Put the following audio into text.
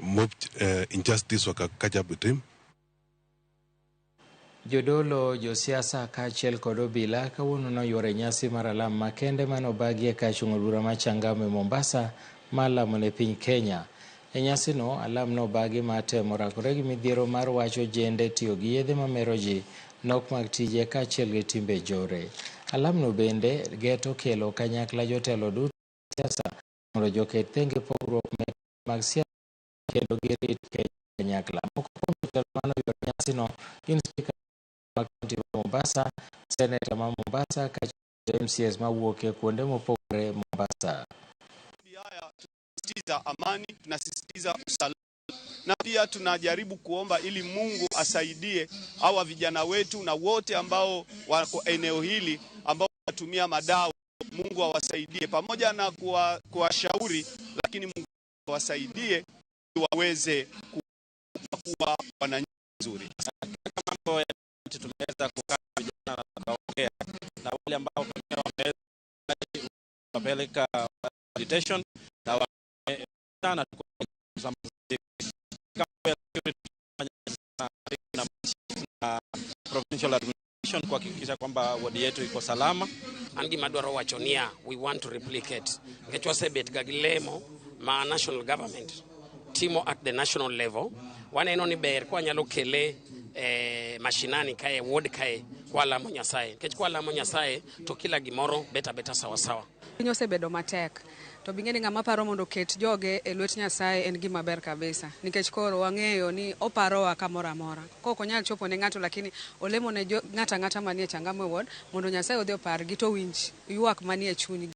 mob injustice wakaja butim. Jodolo, josiasa kaachiel kod obila kawuono noyuoro nyasi mar alam makende manobagi e kachung' bura ma Changamwe Mombasa ma lamone piny Kenya. E nyasino, alam nobagi matemo rakore gi midhiero mar wacho jende tiyo gi yedhe mamero ji, nok mag tije kaachiel gi timbe jore. Alamno bende geto kelo kanyakla jotelo duto siasa mondo joket thenge pogruok mag siasa kendo girit Kenya kanyakla. Moko kuom jotelo manoyuoro nyasino gin spika mag kaunti ma Mombasa, seneta ma Mombasa kaachiel MCS mawuok e kuonde mopogore Mombasa. Tunasisitiza amani, tunasisitiza usalama na pia tunajaribu kuomba ili Mungu asaidie hawa vijana wetu na wote ambao wako eneo hili ambao wanatumia madawa. Mungu awasaidie pamoja na kuwashauri, lakini Mungu awasaidie waweze kuwa wananchi nzuri. Mambo ya tumeweza kukaa vijana wakaongea na wale ambao wamepeleka meditation na sana provincial administration kuhakikisha kwamba wadi yetu iko salama. Angi madwaro wachonia, we want to replicate. Ngechwa sebet gagilemo ma national government timo at the national level. Waneno ni ber kwa nyalo kele mashinani kae ward kae kwa lamo Nyasaye. Kech kwa lamo Nyasaye to kila gimoro beta sawa sawa. Piny osebedo matek to bing'eni ng'ama paro mondo ket joge e lwet Nyasaye en gima ber kabisa, nikech koro wang'eyo ni oparowa kamoro amora. Kok onyal chopo ne ng'ato, lakini olemo ne ng'ata manie Changamwe ward mondo Nyasaye odhi opargi to winj ywak manie chunygi.